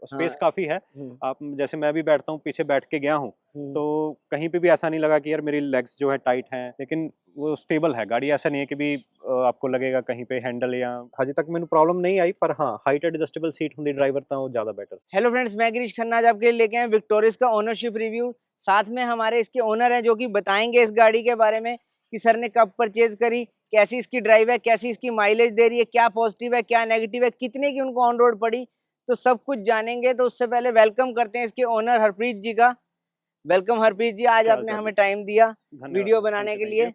Space हाँ। काफी है। आप जैसे मैं भी बैठता हूँ, पीछे बैठ के गया हूँ, तो कहीं पे भी ऐसा नहीं लगा कि यार मेरी लेग्स जो है टाइट हैं, लेकिन वो स्टेबल है गाड़ी। ऐसा नहीं है कि भी आपको लगेगा कहीं पे हैंडल या अभी तक मैंने प्रॉब्लम नहीं आई, पर हाँ हाइट एडजस्टेबल सीट होंगी ड्राइवर तो ज्यादा बेटर। हेलो फ्रेंड्स, मैं गिरीश खन्ना आज आपके लिए लेके आए विक्टोरियस का ओनरशिप रिव्यू। साथ में हमारे इसके ओनर हैं जो कि बताएंगे इस गाड़ी के बारे में कि सर ने कब परचेज करी, कैसी इसकी ड्राइव है, कैसी इसकी माइलेज दे रही है, क्या पॉजिटिव है क्या नेगेटिव है, कितने की उनको ऑन रोड पड़ी, तो सब कुछ जानेंगे। तो उससे पहले वेलकम करते हैं इसके ओनर हरप्रीत जी का। वेलकम हरप्रीत जी, आज क्या आपने हाल हमें चाल? टाइम दिया वीडियो धन्यवाद, बनाने के थैंक लिए। यू।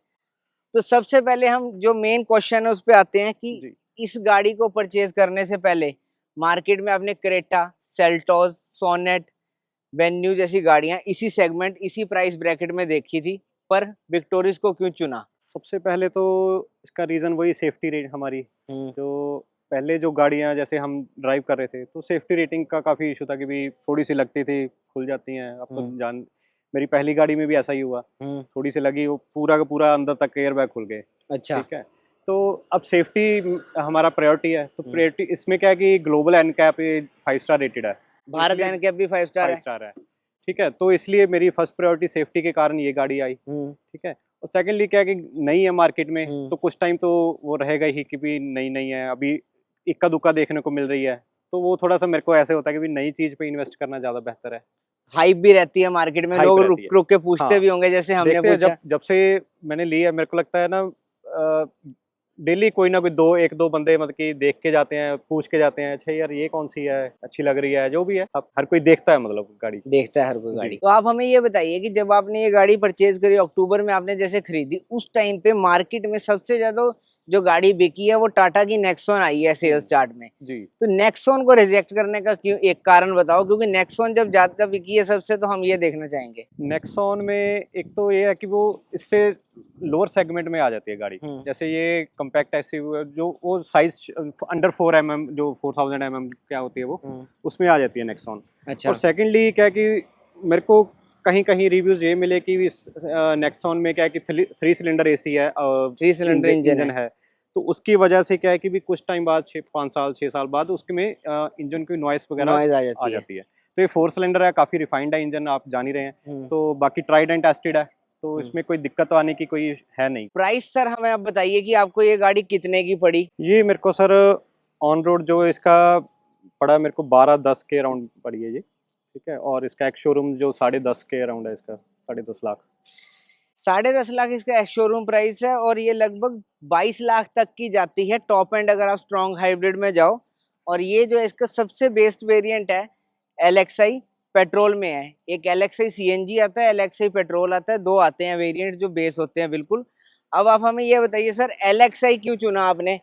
तो सबसे पहले हम जो मेन क्वेश्चन है उस पे आते हैं कि जी। इस गाड़ी को परचेज करने से पहले मार्केट में आपने क्रेटा, सेल्टोस, सोनेट, वेन्यू जैसी गाड़ियां इसी सेगमेंट इसी प्राइस ब्रैकेट में देखी थी, पर विक्टोरियस को क्यों चुना? सबसे पहले तो इसका रीज़न वही सेफ्टी रेट हमारी। जो पहले जो गाड़ियाँ जैसे हम ड्राइव कर रहे थे, तो सेफ्टी रेटिंग का काफ़ी इशू था कि भी थोड़ी-सी लगती थी, खुल जाती हैं। आपको जान मेरी पहली गाड़ी में भी ऐसा ही हुआ। थोड़ी-सी लगी, वो पूरा का पूरा अंदर तक एयरबैग खुल गए। अच्छा। ठीक है? तो अब सेफ्टी हमारा प्रायोरिटी है, तो प्रायोरिटी इसमें क्या है कि ग्लोबल एनकैप 5 स्टार रेटेड है। तो भारत इसलिए एनकैप भी 5 स्टार 5 है। स्टार है। ठीक है? तो इसलिए मेरी फर्स्ट प्रायोरिटी सेफ्टी के कारण ये गाड़ी आई। ठीक है? और सेकंडली क्या है कि नई है मार्केट में, तो कुछ टाइम तो वो रहेगा ही कि भी नई-नई है, अभी इक्का-दुक्का देखने को मिल रही है। तो वो थोड़ा-सा मेरे को ऐसे होता है कि भी नई चीज़ पे इन्वेस्ट करना ज़्यादा बेहतर है। हाइप भी रहती है मार्केट में, हाइप लोग रहती है। रुक रुक के पूछते हाँ, भी होंगे जैसे हमने देखते हैं पूछा। जब जब से मैंने ली है, मेरे को लगता है ना डेली कोई ना कोई 1-2 बंदे मतलब कि देख के जाते हैं, पूछ के जाते हैं, अच्छा यार ये कौन-सी है, अच्छी लग रही है, जो भी है। अब हर कोई देखता है मतलब गाड़ी। देखता है हर कोई गाड़ी। जी। तो आप हमें ये बताइए कि जब आपने ये गाड़ी परचेज करी अक्टूबर में, आपने जैसे खरीदी, उस टाइम पे मार्केट में सबसे ज्यादा जो गाड़ी बिकी है वो टाटा की नेक्सॉन आई है सेल्स चार्ट में। जी। तो नेक्सॉन को रिजेक्ट करने का क्यों, एक कारण बताओ, क्योंकि नेक्सॉन जब ज्यादा बिकी है सबसे, तो हम ये देखना चाहेंगे। नेक्सॉन में एक तो ये है कि वो इससे लोअर सेगमेंट में आ जाती है गाड़ी। जैसे ये कॉम्पैक्ट एसयूवी जो वो साइज अंडर 4 mm, जो 4000 mm क्या होती है वो, उसमें आ जाती है नेक्सॉन। अच्छा। और सेकंडली क्या है कि मेरे को कहीं-कहीं रिव्यूज़ ये मिले कि नेक्सॉन में क्या है कि 3 सिलेंडर एसी है, 3 सिलेंडर इंजन इंजन है। है। तो उसकी वजह से क्या है कि भी कुछ टाइम बाद 5 साल 6 साल बाद उसमें इंजन की नॉइस वगैरह नॉइज आ आ जाती है। जाती है। तो ये 4 सिलेंडर है, काफ़ी रिफाइंड है इंजन, आप जान ही रहे हैं। तो बाकी ट्राइड एंड टेस्टेड है, तो इसमें कोई दिक्कत तो आने की कोई है नहीं। प्राइस सर हमें आप बताइए कि आपको ये गाड़ी कितने की पड़ी? ये मेरे को सर ऑन रोड जो इसका पड़ा, मेरे को 12-10 के अराउंड पड़ी है ये। ठीक है? और इसका एक शोरूम जो 10.5 के अराउंड है इसका, 10.5 लाख। 10.5 लाख इसका शोरूम प्राइस है, और ये लगभग 22 लाख तक की जाती है टॉप एंड, अगर आप स्ट्रॉन्ग हाइब्रिड में जाओ। और ये जो इसका सबसे बेस्ट वेरिएंट है, एलएक्सआई पेट्रोल में है। एक एलएक्सआई सीएनजी आता है, एलएक्सआई पेट्रोल आता है, दो आते हैं वेरिएंट जो बेस होते हैं बिल्कुल। अब आप हमें ये बताइए सर, एलएक्सआई क्यों चुना आपने?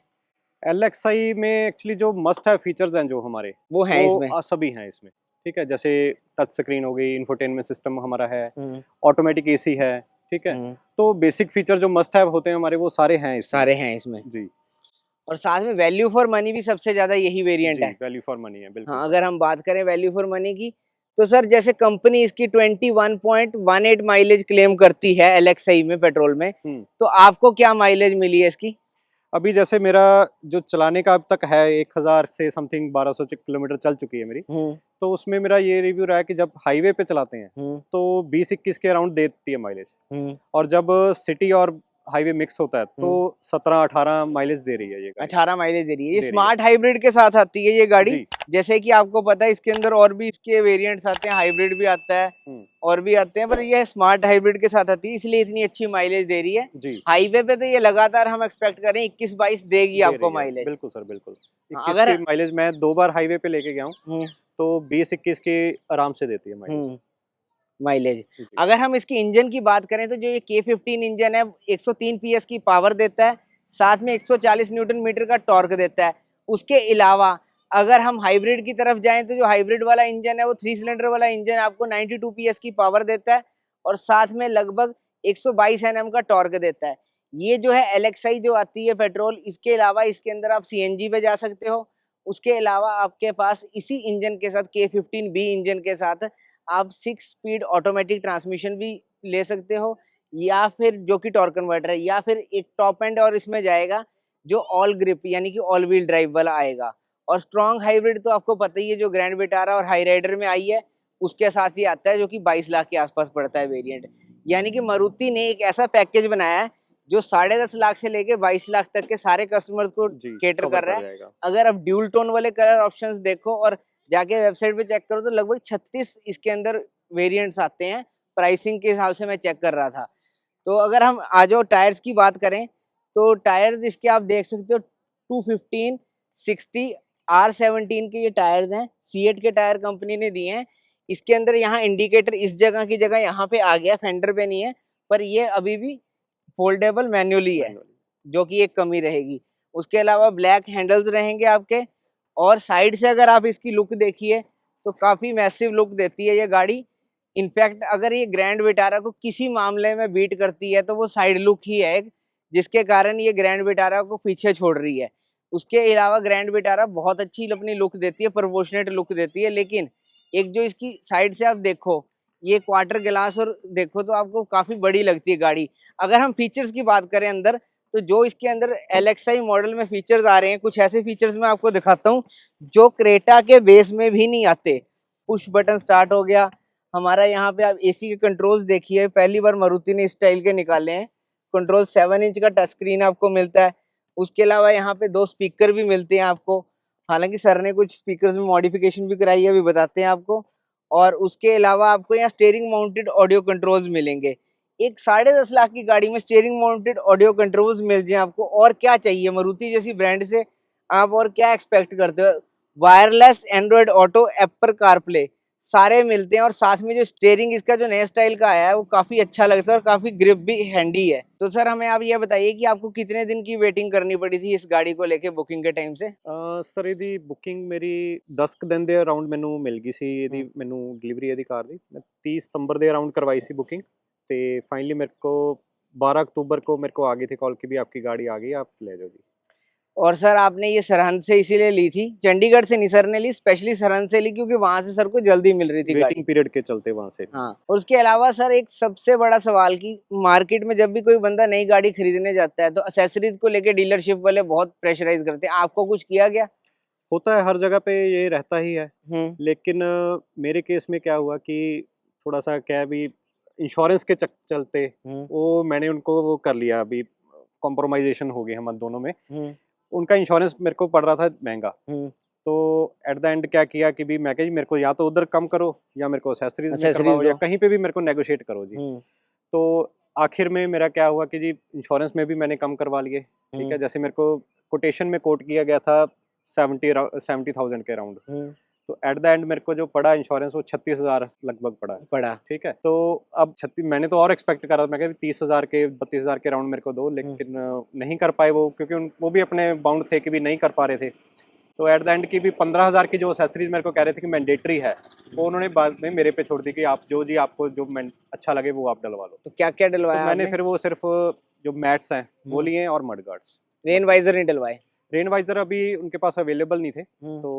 एलएक्सआई में एक्चुअली जो मस्ट हैव फीचर्स हैं जो हमारे, वो हैं इसमें। सभी हैं इसमें। ठीक है? जैसे टच स्क्रीन हो गई, इंफोटेनमेंट सिस्टम हमारा है, ऑटोमेटिक एसी है। ठीक है? तो बेसिक फीचर जो मस्ट हैव होते हैं हमारे, वो सारे हैं इसमें। सारे हैं इसमें। जी। और साथ में वैल्यू फॉर मनी भी सबसे ज्यादा यही वेरिएंट जी, है। वैल्यू फॉर मनी है, बिल्कुल हाँ, सर। अगर हम बात करें वैल्यू फॉर मनी की, तो सर जैसे कंपनी इसकी 21.18 माइलेज क्लेम करती है एलएक्सआई में पेट्रोल में, तो आपको क्या माइलेज मिली है इसकी? अभी जैसे मेरा जो चलाने का अब तक है 1000 से समथिंग 1200 किलोमीटर चल चुकी है मेरी। तो उसमें मेरा ये रिव्यू रहा है कि जब हाईवे पे चलाते हैं तो 20-21 के अराउंड देती है माइलेज, और जब सिटी और हाईवे मिक्स होता है तो 17-18 माइलेज दे रही है ये गाड़ी। 18 माइलेज दे रही है। ये दे रही है। स्मार्ट हाइब्रिड के साथ आती है ये गाड़ी। जी। जैसे कि आपको पता है इसके अंदर और भी इसके वेरिएंट्स आते हैं, हाइब्रिड भी आता है और भी आते हैं, पर ये स्मार्ट हाइब्रिड के साथ आती है, इसलिए इतनी अच्छी माइलेज दे रही है। जी। हाईवे पे तो ये लगातार हम एक्सपेक्ट करें 21-22 देगी दे आपको रही है, माइलेज। बिल्कुल सर, बिल्कुल। 21 अगर की माइलेज मैं 2 बार हाईवे पे लेके गया हूँ, तो 20-21 की आराम से देती है माइलेज। माइलेज। जी। अगर हम इसकी इंजन की बात करें तो जो ये K15 इंजन है, 103 पीएस की पावर देता है, साथ में 140 न्यूटन मीटर का टॉर्क देता है। उसके अलावा अगर हम हाइब्रिड की तरफ जाएं तो जो हाइब्रिड वाला इंजन है वो 3 सिलेंडर वाला इंजन आपको 92 पीएस की पावर देता है, और साथ में लगभग 122 एनएम का टॉर्क देता है। ये जो है एलएक्सआई जो आती है पेट्रोल, इसके अलावा इसके अंदर आप सीएनजी पे जा सकते हो। उसके अलावा आपके पास इसी इंजन के साथ K15B इंजन के साथ आप 6 स्पीड ऑटोमेटिक ट्रांसमिशन भी ले सकते हो, या फिर जो कि टॉर्क कन्वर्टर है, या फिर एक टॉप एंड और इसमें जाएगा जो ऑल ग्रिप यानी कि ऑल व्हील ड्राइव वाला आएगा। और स्ट्रॉन्ग हाइब्रिड तो आपको पता ही है, जो ग्रैंड विटारा और हाई राइडर में आई है उसके साथ ही आता है, जो कि 22 लाख के आसपास पड़ता है वेरिएंट। यानी कि मारुति ने एक ऐसा पैकेज बनाया है जो 10.5 लाख से लेके 22 लाख तक के सारे कस्टमर्स को केटर कर रहा है। अगर आप ड्यूल टोन वाले कलर ऑप्शंस देखो और जाके वेबसाइट पे चेक करो तो लगभग 36 इसके अंदर वेरिएंट्स आते हैं। प्राइसिंग के हिसाब से मैं चेक कर रहा था। तो अगर हम आ जाओ टायर्स की बात करें तो टायर्स इसके आप देख सकते हो 215 60 R17 के ये टायर्स हैं। सीएट के टायर कंपनी ने दिए हैं। इसके अंदर यहाँ इंडिकेटर इस जगह की जगह यहाँ पे आ गया, फेंडर पे नहीं है, पर ये अभी भी फोल्डेबल मैन्युअली है, जो कि एक कमी रहेगी। उसके अलावा ब्लैक हैंडल्स रहेंगे आपके, और साइड से अगर आप इसकी लुक देखिए तो काफी मैसिव लुक देती है ये गाड़ी। इनफैक्ट अगर ये ग्रैंड विटारा को किसी मामले में बीट करती है तो वो साइड लुक ही है एक, जिसके कारण ये ग्रैंड विटारा को पीछे छोड़ रही है। उसके अलावा ग्रैंड विटारा बहुत अच्छी अपनी लुक देती है, प्रोपोर्शनेट लुक देती है, लेकिन एक जो इसकी साइड से आप देखो ये क्वार्टर ग्लास और देखो तो आपको काफी बड़ी लगती है गाड़ी। अगर हम फीचर्स की बात करें अंदर, तो जो इसके अंदर LXi मॉडल में फीचर्स आ रहे हैं, कुछ ऐसे फीचर्स मैं आपको दिखाता हूँ जो क्रेटा के बेस में भी नहीं आते। पुश बटन स्टार्ट हो गया हमारा। यहाँ पे आप एसी के कंट्रोल्स देखिए, पहली बार मारुति ने इस स्टाइल के निकाले हैं। कंट्रोल 7 इंच का टच स्क्रीन आपको मिलता है। उसके अलावा यहाँ पे 2 स्पीकर भी मिलते हैं आपको, हालांकि सर ने कुछ स्पीकर्स में मॉडिफिकेशन भी कराई है, अभी बताते हैं आपको। और उसके अलावा आपको यहाँ स्टीयरिंग माउंटेड ऑडियो कंट्रोल्स मिलेंगे। एक 10.5 लाख की गाड़ी में स्टीयरिंग माउंटेड ऑडियो कंट्रोल्स मिल जाए आपको, और क्या चाहिए मारुति जैसी ब्रांड से, आप और क्या एक्सपेक्ट करते हो। Wireless Android auto, Apple CarPlay सारे मिलते हैं, और साथ में जो स्टीयरिंग इसका जो नया स्टाइल का आया है वो काफी अच्छा लगता है और काफी ग्रिप भी हैंडी है। तो सर हमें आप ये बताइए कि आपको कितने दिन की वेटिंग करनी पड़ी थी इस गाड़ी को लेके बुकिंग के टाइम से। ਸਰ ਇਹਦੀ ਬੁਕਿੰਗ ਮੇਰੀ 10 ਕੁ ਦਿਨ ਦੇ ਅਰਾਊਂਡ ਮੈਨੂੰ ਮਿਲ ਗਈ ਸੀ। ਇਹਦੀ ਮੈਨੂੰ ਡਿਲੀਵਰੀ ਇਹਦੀ ਕਾਰ ਦੀ ਮੈਂ 30 ਸਤੰਬਰ ਦੇ ਅਰਾਊंड करवाई सी बुकिंग। ਤੇ फाइनली मेरे को 12 अक्टूबर को मेरे को आ गई थी कॉल कि भी आपकी गाड़ी आ गई, आप ले जाओ जी। और सर आपने ये सरहंद से इसीलिए ली थी, चंडीगढ़ से नहीं सर ने ली, स्पेशली सरहंद से ली क्योंकि वहां से सर को जल्दी मिल रही थी गाड़ी। वेटिंग पीरियड के चलते वहां से। हाँ, और उसके अलावा सर एक सबसे बड़ा सवाल कि मार्केट में जब भी कोई बंदा नई गाड़ी खरीदने जाता है तो एक्सेसरीज को लेके डीलरशिप वाले बहुत प्रेशराइज करते हैं। आपको कुछ किया गया? होता है, हर जगह पे ये रहता ही है। लेकिन मेरे केस में क्या हुआ कि थोड़ा सा क्या भी इंश्योरेंस के चलते वो मैंने उनको वो कर लिया, अभी कॉम्प्रोमाइजेशन हो गई हम दोनों में। उनका इंश्योरेंस मेरे को पड़ रहा था महंगा, तो एट द एंड क्या किया कि भी मैं कहा जी मेरे को या तो उधर कम करो या मेरे को एक्सेसरीज में करवाओ या कहीं पे भी मेरे को नेगोशिएट करो जी। तो आखिर में मेरा क्या हुआ कि जी इंश्योरेंस में भी मैंने कम करवा लिए। ठीक है, जैसे मेरे को कोटेशन में कोट किया गया था 70,000 के अराउंड, तो एट द एंड मेरे को जो पड़ा इंश्योरेंस वो 36,000 लगभग पड़ा। ठीक है, तो अब 36 मैंने तो और एक्सपेक्ट करा, मैं कहा 30,000 के 32,000 के अराउंड मेरे को दो, लेकिन नहीं कर पाए वो, क्योंकि वो भी अपने बाउंड थे कि भी नहीं कर पा रहे थे। तो एट द एंड की भी 15,000 की जो एक्सेसरीज मेरे को कह रहे थे कि मैंडेटरी है, वो उन्होंने बाद में मेरे पे छोड़ दी कि आप जो जी आपको जो अच्छा लगे वो आप डलवा लो। तो क्या क्या डलवाया? तो मैंने फिर वो सिर्फ जो मैट्स हैं वो लिए और मड गार्ड्स। रेन वाइजर नहीं डलवाए? रेन वाइजर अभी उनके पास अवेलेबल नहीं थे, तो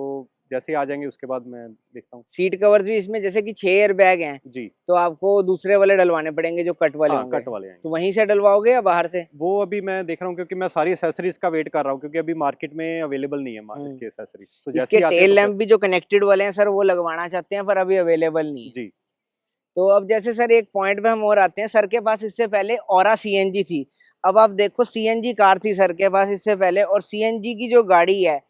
जैसे आ जाएंगे उसके बाद मैं देखता हूँ। सीट कवर्स भी इसमें जैसे कि 6 एयर बैग हैं जी, तो आपको दूसरे वाले डलवाने पड़ेंगे जो कट वाले होंगे। कट वाले हैं, तो वहीं से डलवाओगे या बाहर से? वो अभी मैं देख रहा हूँ, क्योंकि मैं सारी एक्सेसरीज का वेट कर रहा हूँ, क्योंकि अभी मार्केट में अवेलेबल नहीं है इसकी एक्सेसरीज। तो जैसे इसके टेल लैंप भी जो कनेक्टेड वाले हैं सर वो लगवाना चाहते हैं, पर अभी अवेलेबल नहीं है जी। तो अब जैसे सर एक पॉइंट पे हम और आते हैं, सर के पास इससे पहले ऑरा सीएनजी थी। अब आप देखो सीएनजी कार थी सर के पास इससे पहले, और सीएनजी की जो गाड़ी है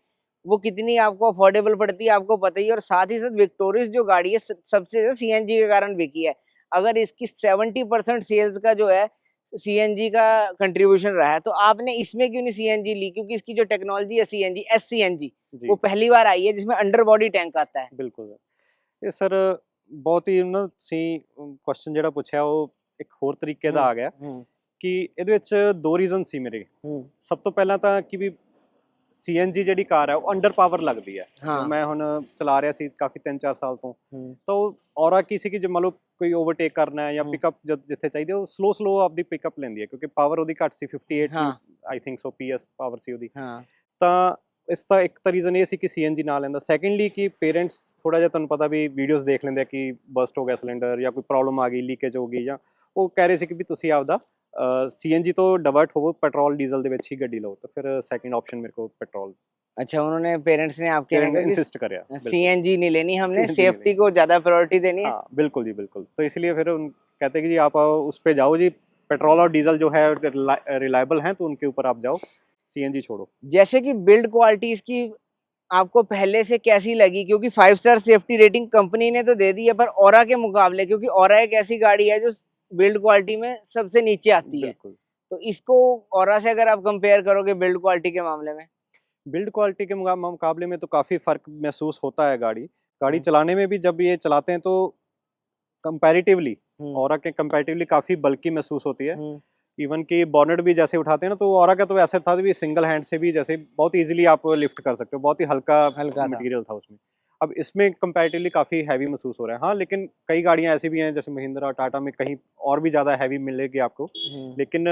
वो कितनी आपको अफोर्डेबल पड़ती है आपको पता ही है। और साथ ही साथ विक्टोरियस जो गाड़ी है सबसे ज्यादा सीएनजी के कारण बिकी है। अगर इसकी 70% सेल्स का जो है सीएनजी का कंट्रीब्यूशन रहा है, तो आपने इसमें क्यों नहीं सीएनजी ली? क्योंकि इसकी जो टेक्नोलॉजी है सीएनजी एससीएनजी वो पहली बार आई है जिसमें अंडर बॉडी टैंक आता है। बिल्कुल सर, ये सर बहुत ही ना सी क्वेश्चन ਜਿਹੜਾ ਪੁੱਛਿਆ ਉਹ ਇੱਕ ਹੋਰ ਤਰੀਕੇ ਦਾ ਆ ਗਿਆ ਕਿ ਇਹਦੇ ਵਿੱਚ ਦੋ ਰੀਜ਼ਨ ਸੀ ਮੇਰੇ। ਸਭ ਤੋਂ ਪਹਿਲਾਂ ਤਾਂ ਕਿ ਵੀ ਸੀਐਨਜੀ ਜਿਹੜੀ ਕਾਰ ਹੈ ਉਹ ਅੰਡਰ ਪਾਵਰ ਲੱਗਦੀ ਹੈ। ਮੈਂ ਹੁਣ ਚਲਾ ਰਿਹਾ ਸੀ ਕਾਫੀ 3-4 ਸਾਲ ਤੋਂ, ਤਾਂ ਔਰਾ ਕੀ ਸੀ ਕਿ ਜੇ ਮੰਨ ਲਓ ਕੋਈ ਓਵਰਟੇਕ ਕਰਨਾ ਹੈ ਜਾਂ ਪਿਕਅਪ ਜਿੱਥੇ ਚਾਹੀਦੀ ਉਹ ਸਲੋ ਆਪਦੀ ਪਿਕਅਪ ਲੈਂਦੀ ਹੈ, ਕਿਉਂਕਿ ਪਾਵਰ ਉਹਦੀ ਘੱਟ ਸੀ 58 I think so PS power ਸੀ ਉਹਦੀ। ਤਾਂ ਇਸ ਦਾ ਇੱਕ ਤਾਂ ਰੀਜ਼ਨ ਇਹ ਸੀ ਕਿ ਸੀਐਨਜੀ ਨਾਲ ਲੈਂਦਾ। ਸੈਕੰਡਲੀ ਕਿ ਪੇਰੈਂਟਸ ਥੋੜਾ ਜਿਹਾ ਤੁਹਾਨੂੰ ਪਤਾ ਵੀ ਵੀਡੀਓਜ਼ ਦੇਖ ਲੈਂਦੇ ਆ ਕਿ ਬਸਟ ਹੋ ਗਿਆ ਸਿਲੰਡਰ ਜਾਂ ਕੋਈ ਪ੍ਰੋਬਲਮ ਆ ਗਈ, ਲੀਕੇਜ ਹੋ ਗਈ, ਜਾਂ ਉਹ ਕਹਿ ਰਹੇ ਸੀ ਕਿ ਵੀ ਤੁਸੀਂ ਆਪਦਾ ਸੀਐਨਜੀ ਤੋਂ ਡਿਵਰਟ ਹੋਵੋ, ਪੈਟਰੋਲ ਡੀਜ਼ਲ ਦੇ ਵਿੱਚ ਹੀ ਗੱਡੀ ਲਓ। ਤਾਂ ਫਿਰ ਸੈਕੰਡ ਆਪਸ਼ਨ ਮੇਰੇ ਕੋਲ ਪੈਟਰੋਲ अच्छा, उन्होंने पेरेंट्स ने आपके ने कहा कि इंसिस्ट करया सीएनजी नहीं लेनी, हमने CNG सेफ्टी को ज्यादा प्रायोरिटी देनी है। हाँ बिल्कुल जी बिल्कुल। तो इसलिए फिर उन कहते हैं कि जी आप उस पे जाओ जी, पेट्रोल और डीजल जो है रिलायबल हैं तो उनके ऊपर आप जाओ, सीएनजी छोड़ो। जैसे कि बिल्ड क्वालिटी इसकी आपको पहले से कैसी लगी, क्योंकि 5 स्टार सेफ्टी रेटिंग कंपनी ने तो दे दी है, पर ऑरा के मुकाबले, क्योंकि ऑरा एक ऐसी गाड़ी है जो बिल्ड क्वालिटी में सबसे नीचे आती है, बिल्कुल। तो इसको ऑरा से अगर आप कंपेयर करोगे बिल्ड क्वालिटी के मामले में? बिल्ड क्वालिटी के मुकाबले में तो काफ़ी फ़र्क महसूस होता है गाड़ी हम्म, चलाने में भी। जब ये चलाते हैं तो कंपैरेटिवली हम्म, ऑरा के कंपैरेटिवली काफ़ी बल्की महसूस होती है। हम्म, इवन कि बॉनेट भी जैसे उठाते हैं ना, तो ऑरा का तो ऐसा था भी सिंगल हैंड से भी जैसे बहुत इजीली आप लिफ्ट कर सकते हो, बहुत ही हल्का हल्का था। मटेरियल था उसमें। अब इसमें कंपैरेटिवली काफ़ी हैवी महसूस हो रहा है। हाँ, लेकिन कई गाड़ियाँ ऐसी भी हैं जैसे महिंद्रा और टाटा में कहीं और भी ज़्यादा हैवी मिलेगी आपको, लेकिन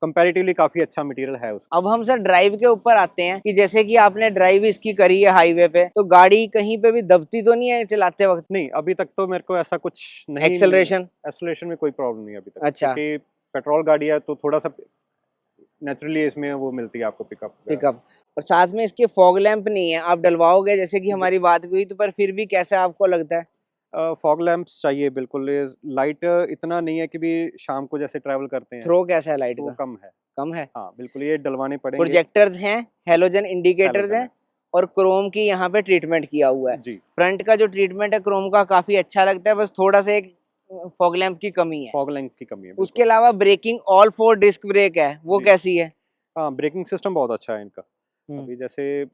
कंपैरेटिवली काफ़ी अच्छा मटेरियल है उसका। अब हम सर ड्राइव के ऊपर आते हैं कि जैसे कि आपने ड्राइव इसकी करी है हाईवे पे, तो गाड़ी कहीं पे भी दबती तो नहीं है चलाते वक्त? नहीं, अभी तक तो मेरे को ऐसा कुछ नहीं एक्सेलरेशन? एक्सेलरेशन में कोई प्रॉब्लम नहीं है अभी तक, अच्छा, क्योंकि पेट्रोल गाड़ी है तो थोड़ा-सा नेचुरली इसमें वो मिलती है आपको पिकअप वगैरह। पिकअप। और साथ में इसके फॉग लैंप नहीं है, आप डलवाओगे जैसे कि हमारी बात भी हुई, तो पर फिर भी कैसा आपको लगता है? फॉग लैंप्स चाहिए बिल्कुल। ये लाइट इतना नहीं है कि भी शाम को जैसे ट्रैवल करते हैं, थ्रो कैसा है लाइट तो का? कम है। कम है? हाँ, बिल्कुल ये डलवाने पड़ेंगे। प्रोजेक्टर्स हैं, हैलोजन इंडिकेटर्स हैलोजन हैं, है। और क्रोम की यहाँ पे ट्रीटमेंट किया हुआ है। जी, फ्रंट का जो ट्रीटमेंट है क्रोम का काफी अच्छा लगता है, बस थोड़ा सा एक फॉग लैंप की कमी है। फॉग लैंप की कमी है उसके बिल्कुल। अलावा breaking all four disc break है, वो जी। कैसी है? हाँ, ब्रेकिंग सिस्टम बहुत अच्छा है इनका। हम्म, अभी जैसे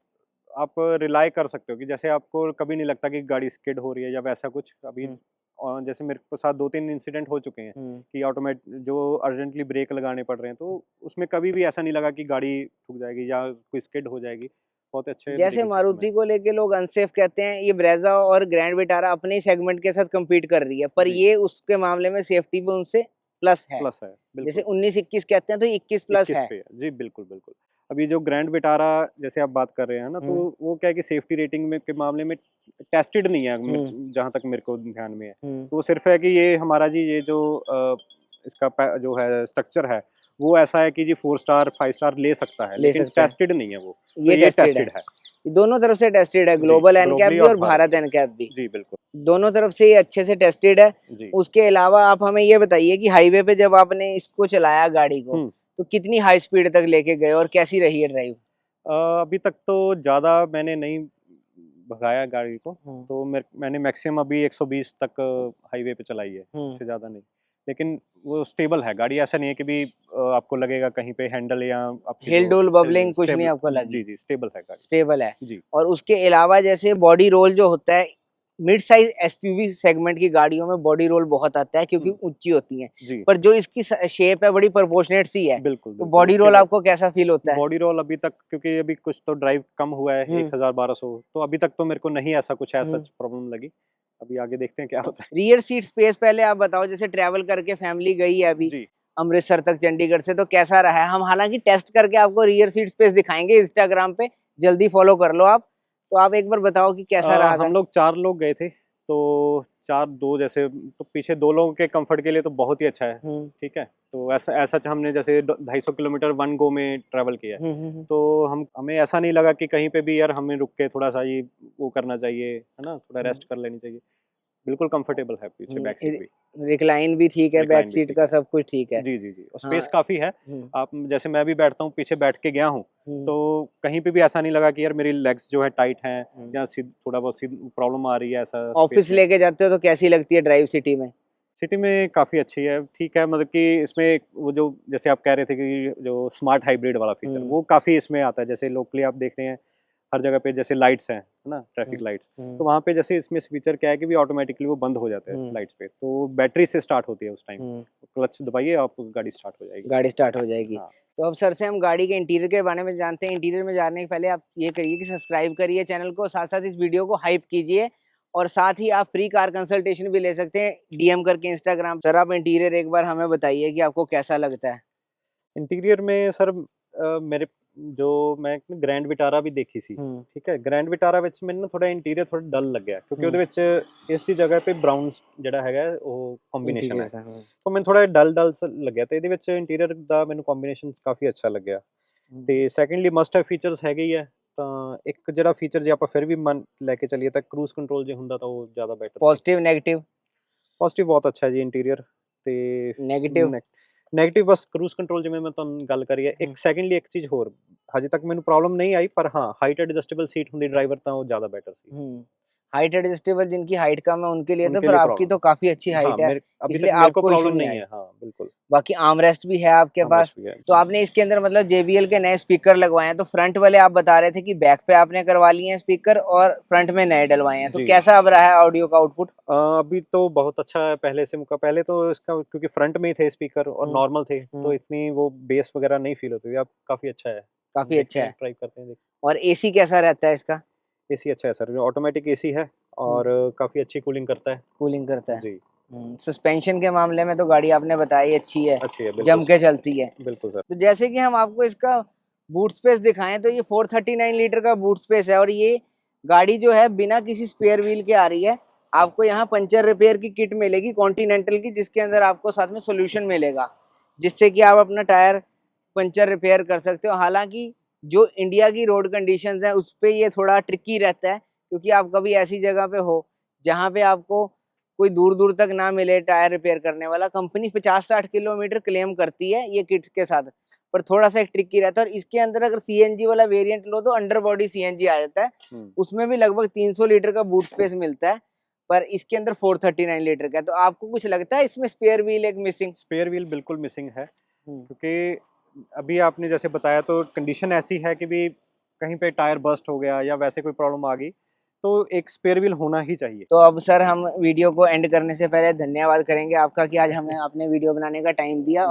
आप रिलाय कर सकते हो कि जैसे आपको कभी नहीं लगता कि गाड़ी स्किड हो रही है या वैसा कुछ। अभी हम्म, जैसे मेरे के साथ 2-3 इंसिडेंट हो चुके हैं हम्म। कि जो अर्जेंटली ब्रेक लगाने पड़ रहे हैं, तो उसमें कभी भी ऐसा नहीं लगा कि गाड़ी ठुक जाएगी या कोई स्किड हो जाएगी। बहुत अच्छे जैसे ब्रेकिंग सिस्टम है। मारुति को लेके लोग अनसेफ कहते हैं, ये ब्रेजा और ग्रैंड विटारा अपने ही सेगमेंट के साथ compete कर रही है, पर जी, ये उसके मामले में सेफ्टी पे उनसे प्लस है। प्लस है, जैसे बिल्कुल। 19-21 कहते हैं तो 21 प्लस 21 है। पे है। जी, बिल्कुल, बिल्कुल। अभी जो ग्रैंड विटारा जैसे आप बात कर रहे हैं ना, तो हम्म, वो क्या है कि सेफ्टी रेटिंग में के मामले में टेस्टेड नहीं है, हम्म, जहाँ तक मेरे को ध्यान में है। हम्म। तो वो सिर्फ़ है कि ये हमारा जी ये जो इसका जो है स्ट्रक्चर है, वो ऐसा है कि जी 4 स्टार, 5 स्टार ले सकता है, ले लेकिन सकते हैं, टेस्टेड नहीं है वो। तो ये ये टेस्टेड है। टेस्टेड है। दोनों तरफ से टेस्टेड है, जी, ग्लोबल एनकैप ग्लोबली भी और और भारत भारत में। एनकैप भी। जी, बिल्कुल। दोनों तरफ से ये अच्छे से टेस्टेड है। जी। उसके अलावा आप हमें ये बताइए कि हाईवे पे जब आपने इसको चलाया गाड़ी को, हुँ। तो कितनी हाई स्पीड तक लेके गए और कैसी रही है ड्राइव? अभी तक तो ज़्यादा मैंने नहीं भगाया गाड़ी को, हम्म, तो मैंने मैक्सिमम अभी 120 तक हाईवे पे चलाई है, हम्म। इससे ज़्यादा नहीं। लेकिन वो स्टेबल है गाड़ी, ऐसा नहीं है कि भी आपको लगेगा कहीं पे हैंडल या आपकी हिल जो डुल बबलिंग कुछ नहीं स्टेबल। आपको लगी? जी, जी, स्टेबल है गाड़ी। स्टेबल है। जी, और उसके अलावा जैसे बॉडी रोल जो होता है, मिड साइज एसयूवी सेगमेंट की गाड़ियों में बॉडी रोल बहुत आता है क्योंकि हुँ, ऊंची होती हैं, जी, पर जो इसकी शेप है बड़ी प्रोपोर्शनेट सी है, बिल्कुल, तो बिल्कुल। बॉडी रोल आपको कैसा फील होता है? बॉडी रोल अभी तक, क्योंकि अभी कुछ तो ड्राइव कम हुआ है, हम्म, 1000-1200, तो अभी तक तो मेरे को नहीं ऐसा कुछ हम्म। प्रॉब्लम लगी। अभी आगे देखते हैं क्या होता है। रियर सीट स्पेस पहले आप बताओ, जैसे ट्रैवल करके फैमिली गई है अभी जी, अमृतसर तक चंडीगढ़ से, तो कैसा रहा है? हम हालांकि टेस्ट करके आपको रियर सीट स्पेस दिखाएंगे इंस्टाग्राम पे, जल्दी फॉलो कर लो आप। तो आप एक बार बताओ कि कैसा रहा था? हम लोग 4 लोग गए थे, तो 4 2 जैसे, तो पीछे 2 लोगों के कंफर्ट के लिए तो बहुत ही अच्छा है, हम्म, ठीक है? तो ऐसा ऐसा हमने जैसे 250 किलोमीटर वन गो में ट्रैवल किया है, हम्म। तो हमें ऐसा नहीं लगा कि कहीं पे भी यार हमें रुक के थोड़ा-सा ये वो करना चाहिए, है ना? थोड़ा रेस्ट कर लेनी चाहिए। बिल्कुल कंफर्टेबल है पीछे बैक सीट भी, रिक्लाइन भी ठीक है, बैक रिक्लाइन भी सीट ठीक का है। सब कुछ ठीक है। जी, जी, जी, और हाँ। स्पेस काफ़ी है। हम्म, आप जैसे मैं भी बैठता हूँ, पीछे बैठ के गया हूँ, हम्म, तो कहीं पे भी ऐसा नहीं लगा कि यार मेरी लेग्स जो है टाइट हैं हम्म। या थोड़ा बहुत प्रॉब्लम आ रही है ऐसा स्पेस ऑफिस में। लेके जाते हो तो कैसी लगती है ड्राइव सिटी में? सिटी में काफ़ी अच्छी है, ठीक है, मतलब कि इसमें वो जो जैसे आप कह रहे थे कि जो स्मार्ट हाइब्रिड वाला फीचर, हम्म, वो काफ़ी इसमें आता है। जैसे लोकली आप देख रहे हैं, हर जगह पे जैसे लाइट्स हैं, है ना? ट्रैफिक हम्म, लाइट्स, हम्म, तो वहाँ पे जैसे इसमें फीचर क्या है कि भी ऑटोमेटिकली वो बंद हो जाते हैं हम्म, लाइट्स पे, तो बैटरी से स्टार्ट होती है उस टाइम। हम्म। क्लच दबाइए, आप गाड़ी स्टार्ट हो जाएगी। गाड़ी स्टार्ट हो जाएगी। हाँ, तो अब सर से हम गाड़ी के इंटीरियर के बारे में जानते हैं। इंटीरियर में जानने के पहले आप ये करिए कि सब्सक्राइब करिए चैनल को, साथ-साथ इस वीडियो को हाइप कीजिए, और साथ ही आप फ्री कार कंसल्टेशन भी ले सकते हैं डीएम करके इंस्टाग्राम। सर आप इंटीरियर एक बार हमें बताइए कि आपको कैसा लगता है? इंटीरियर में सर मेरे जो मैं ग्रैंड विटारा भी देखी सी, हुँ, ठीक है? ग्रैंड ਵਿਟਾਰਾ ਵਿੱਚ ਮੈਨੂੰ ਨਾ ਥੋੜਾ ਇੰਟੀਰੀਅਰ ਥੋੜਾ ਡਲ ਲੱਗਿਆ, ਕਿਉਂਕਿ ਉਹਦੇ हुँ। ਵਿੱਚ ਇਸ ਦੀ ਜਗ੍ਹਾ ਤੇ ਬਰਾਊਨ ਜਿਹੜਾ ਹੈਗਾ ਉਹ ਕੰਬੀਨੇਸ਼ਨ इंटीरियर ਹੈ, था। हुँ, तो ਮੈਨੂੰ ਥੋੜਾ ਡਲ ਲੱਗਿਆ, ਤੇ ਇਹਦੇ ਵਿੱਚ ਇੰਟੀਰੀਅਰ ਦਾ ਮੈਨੂੰ ਕੰਬੀਨੇਸ਼ਨ ਕਾਫੀ ਅੱਛਾ ਲੱਗਿਆ। हुँ, ਤੇ ਸੈਕੰਡਲੀ ਮਸਟ ਹੈਵ ਫੀਚਰਸ ਹੈਗੇ ਹੀ ਹੈ, ਤਾਂ ਇੱਕ ਜਿਹੜਾ ਫੀਚਰ ਜੇ ਆਪਾਂ ਫਿਰ ਵੀ ਮੰਨ ਲੈ ਕੇ ਚੱਲੀਏ ਤਾਂ ਕਰੂਜ਼ ਕੰਟਰੋਲ ਜੇ ਹੁੰਦਾ ਤਾਂ ਉਹ ਜ਼ਿਆਦਾ ਬੈਟਰ पॉजिटिव नेगेटिव ਪੋਜ਼ਿਟਿਵ ਬਹੁਤ ਅੱਛਾ ਹੈ ਜੀ ਇੰਟੀਰੀਅਰ ਤੇ नेगेटिव ਨੈਗੇਟਿਵ ਬਸ ਕਰੂਜ਼ ਕੰਟਰੋਲ ਜਿਵੇਂ ਮੈਂ ਤੁਹਾਨੂੰ ਗੱਲ ਕਰੀ ਹੈ ਇੱਕ ਸੈਕਿੰਡਲੀ ਇੱਕ ਚੀਜ਼ ਹੋਰ ਹਜੇ ਤੱਕ ਮੈਨੂੰ ਪ੍ਰੋਬਲਮ ਨਹੀਂ ਆਈ ਪਰ ਹਾਂ ਹਾਈਟ ਐਡਜਸਟੇਬਲ ਸੀਟ ਹੁੰਦੀ ਡਰਾਈਵਰ ਤਾਂ ਉਹ ਜ਼ਿਆਦਾ ਬੈਟਰ ਸੀ हाइट एडजस्टेबल जिनकी हाइट कम है उनके लिए तो उनके फिर लिए आपकी प्रॉब्लम तो काफी अच्छी हाँ हाइट है, अभी इसलिए तक मेरे को आपको इशू प्रॉब्लम नहीं नहीं आई। है हाँ बिल्कुल बाकी आर्मरेस्ट भी है आपके पास। भी है तो आपने इसके अंदर मतलब JBL के नए स्पीकर लगवाए हैं, तो फ्रंट वाले आप बता रहे थे कि बैक पे आपने करवा लिए हैं स्पीकर और फ्रंट में नए डलवाए हैं, तो जी। कैसा अब रहा है ऑडियो का आउटपुट? अभी तो बहुत अच्छा है पहले से मुका पहले तो इसका क्योंकि फ्रंट में ही थे स्पीकर और नॉर्मल थे तो इतनी वो बेस वगैरह नहीं फील होती अब काफी अच्छा है काफी अच्छा है। ट्राई करते हैं और एसी कैसा रहता है इसका? एसी अच्छा है सर ऑटोमेटिक एसी है और काफी अच्छी कूलिंग करता है कूलिंग करता है जी सस्पेंशन के मामले में तो गाड़ी आपने बताई अच्छी है, अच्छी है जम के चलती है। बिल्कुल सर तो जैसे कि हम आपको इसका बूट स्पेस दिखाएं तो ये 439 लीटर का बूट स्पेस है और ये गाड़ी जो है बिना किसी स्पेयर व्हील के आ रही है। आपको यहाँ पंचर रिपेयर की किट मिलेगी कॉन्टिनेंटल की, जिसके अंदर आपको साथ में सोल्यूशन मिलेगा जिससे कि आप अपना टायर पंचर रिपेयर कर सकते हो। हालांकि जो इंडिया की रोड कंडीशंस है उस पर ये थोड़ा ट्रिकी रहता है, क्योंकि आप कभी ऐसी जगह पे हो जहाँ पे आपको कोई दूर दूर तक ना मिले टायर रिपेयर करने वाला। कंपनी 50-60 किलोमीटर क्लेम करती है ये किट के साथ, पर थोड़ा सा एक ट्रिकी रहता है। और इसके अंदर अगर सीएनजी वाला वेरिएंट लो तो अंडर बॉडी सीएनजी आ जाता है, उसमें भी लगभग 300 लीटर का बूट स्पेस मिलता है, पर इसके अंदर 439 लीटर का है। तो आपको कुछ लगता है इसमें स्पेयर व्हील एक मिसिंग? स्पेयर व्हील बिल्कुल मिसिंग है क्योंकि अभी आपने जैसे बताया तो कंडीशन ऐसी है कि भी कहीं पे टायर बस्ट हो गया या वैसे कोई प्रॉब्लम आ गई तो एक स्पेयर व्हील होना ही चाहिए। तो अब सर हम वीडियो को एंड करने से पहले धन्यवाद करेंगे आपका कि आज हमें आपने वीडियो बनाने का टाइम दिया।